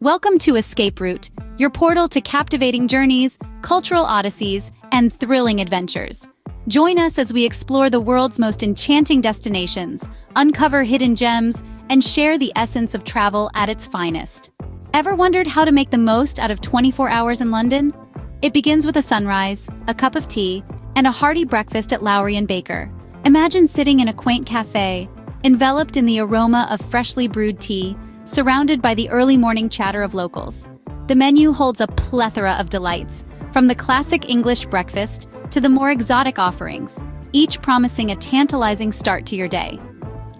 Welcome to Escape Route, your portal to captivating journeys, cultural odysseys, and thrilling adventures. Join us as we explore the world's most enchanting destinations, uncover hidden gems, and share the essence of travel at its finest. Ever wondered how to make the most out of 24 hours in London? It begins with a sunrise, a cup of tea, and a hearty breakfast at Lowry and Baker. Imagine sitting in a quaint cafe, enveloped in the aroma of freshly brewed tea, surrounded by the early morning chatter of locals. The menu holds a plethora of delights, from the classic English breakfast to the more exotic offerings, each promising a tantalizing start to your day.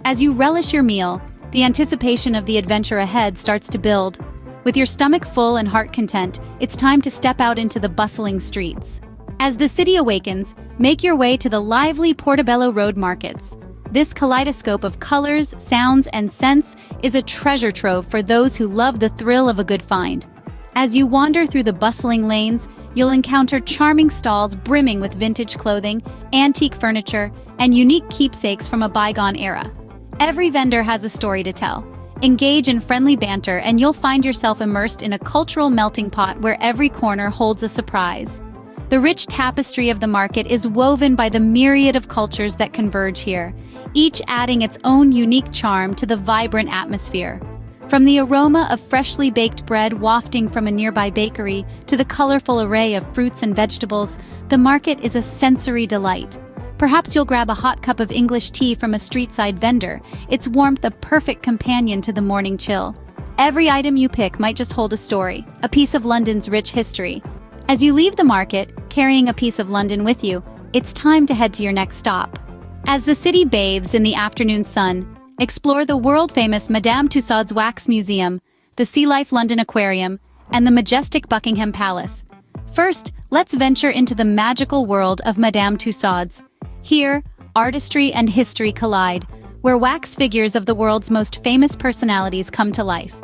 As you relish your meal, the anticipation of the adventure ahead starts to build. With your stomach full and heart content, it's time to step out into the bustling streets. As the city awakens, make your way to the lively Portobello Road markets. This kaleidoscope of colors, sounds, and scents is a treasure trove for those who love the thrill of a good find. As you wander through the bustling lanes, you'll encounter charming stalls brimming with vintage clothing, antique furniture, and unique keepsakes from a bygone era. Every vendor has a story to tell. Engage in friendly banter and you'll find yourself immersed in a cultural melting pot where every corner holds a surprise. The rich tapestry of the market is woven by the myriad of cultures that converge here, each adding its own unique charm to the vibrant atmosphere. From the aroma of freshly baked bread wafting from a nearby bakery to the colorful array of fruits and vegetables, the market is a sensory delight. Perhaps you'll grab a hot cup of English tea from a street-side vendor, its warmth a perfect companion to the morning chill. Every item you pick might just hold a story, a piece of London's rich history. As you leave the market, carrying a piece of London with you, it's time to head to your next stop. As the city bathes in the afternoon sun, explore the world-famous Madame Tussauds Wax Museum, the Sea Life London Aquarium, and the majestic Buckingham Palace. First, let's venture into the magical world of Madame Tussauds. Here, artistry and history collide, where wax figures of the world's most famous personalities come to life.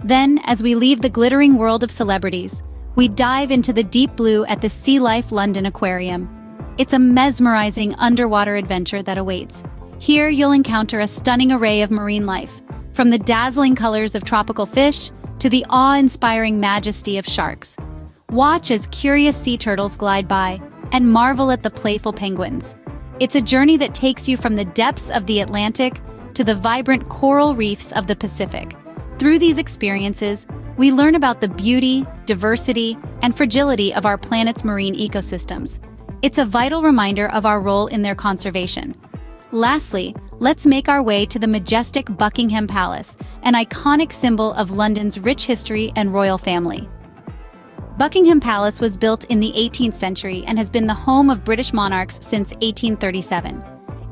Then, as we leave the glittering world of celebrities, we dive into the deep blue at the Sea Life London Aquarium. It's a mesmerizing underwater adventure that awaits. Here you'll encounter a stunning array of marine life, from the dazzling colors of tropical fish to the awe-inspiring majesty of sharks. Watch as curious sea turtles glide by and marvel at the playful penguins. It's a journey that takes you from the depths of the Atlantic to the vibrant coral reefs of the Pacific. Through these experiences, we learn about the beauty, diversity, and fragility of our planet's marine ecosystems. It's a vital reminder of our role in their conservation. Lastly, let's make our way to the majestic Buckingham Palace, an iconic symbol of London's rich history and royal family. Buckingham Palace was built in the 18th century and has been the home of British monarchs since 1837.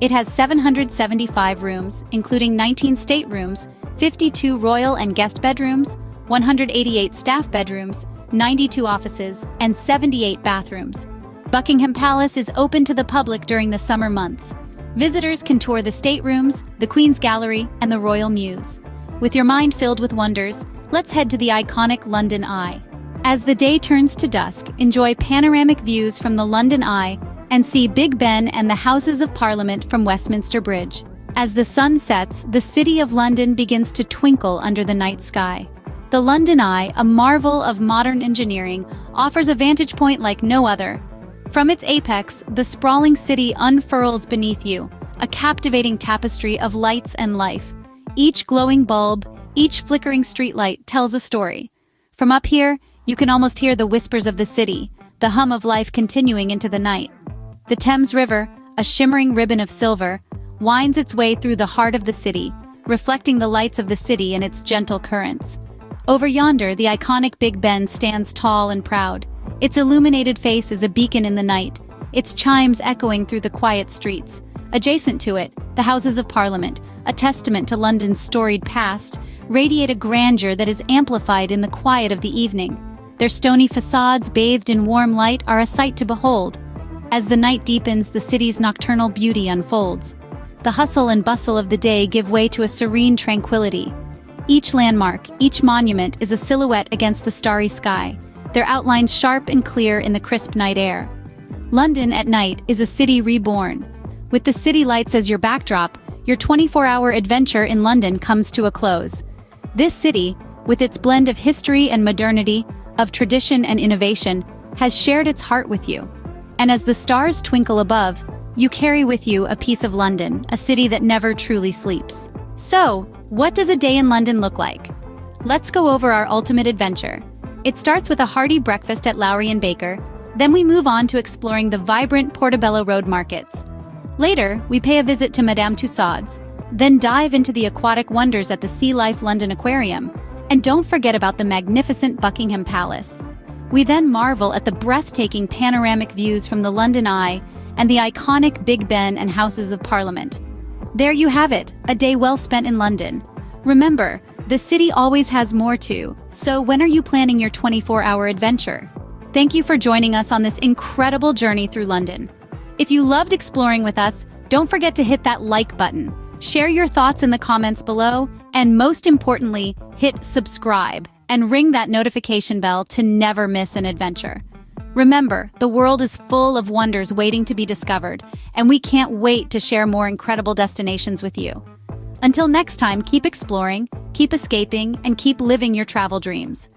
It has 775 rooms, including 19 staterooms, 52 royal and guest bedrooms, 188 staff bedrooms, 92 offices, and 78 bathrooms. Buckingham Palace is open to the public during the summer months. Visitors can tour the staterooms, the Queen's Gallery, and the Royal Mews. With your mind filled with wonders, let's head to the iconic London Eye. As the day turns to dusk, enjoy panoramic views from the London Eye and see Big Ben and the Houses of Parliament from Westminster Bridge. As the sun sets, the City of London begins to twinkle under the night sky. The London Eye, a marvel of modern engineering, offers a vantage point like no other. From its apex, the sprawling city unfurls beneath you, a captivating tapestry of lights and life. Each glowing bulb, each flickering streetlight tells a story. From up here, you can almost hear the whispers of the city, the hum of life continuing into the night. The Thames River, a shimmering ribbon of silver, winds its way through the heart of the city, reflecting the lights of the city in its gentle currents. Over yonder, the iconic Big Ben stands tall and proud. Its illuminated face is a beacon in the night, its chimes echoing through the quiet streets. Adjacent to it, the Houses of Parliament, a testament to London's storied past, radiate a grandeur that is amplified in the quiet of the evening. Their stony facades, bathed in warm light, are a sight to behold. As the night deepens, the city's nocturnal beauty unfolds. The hustle and bustle of the day give way to a serene tranquility. Each landmark, each monument is a silhouette against the starry sky, their outlines sharp and clear in the crisp night air. London at night is a city reborn. With the city lights as your backdrop, your 24-hour adventure in London comes to a close. This city, with its blend of history and modernity, of tradition and innovation, has shared its heart with you. And as the stars twinkle above, you carry with you a piece of London, a city that never truly sleeps. So, what does a day in London look like? Let's go over our ultimate adventure. It starts with a hearty breakfast at Lowry and Baker, then we move on to exploring the vibrant Portobello Road markets. Later, we pay a visit to Madame Tussauds, then dive into the aquatic wonders at the Sea Life London Aquarium, and don't forget about the magnificent Buckingham Palace. We then marvel at the breathtaking panoramic views from the London Eye and the iconic Big Ben and Houses of Parliament. There you have it, a day well spent in London. Remember, the city always has more to, so when are you planning your 24-hour adventure? Thank you for joining us on this incredible journey through London. If you loved exploring with us, don't forget to hit that like button, share your thoughts in the comments below, and most importantly, hit subscribe and ring that notification bell to never miss an adventure. Remember, the world is full of wonders waiting to be discovered, and we can't wait to share more incredible destinations with you. Until next time, keep exploring, keep escaping, and keep living your travel dreams.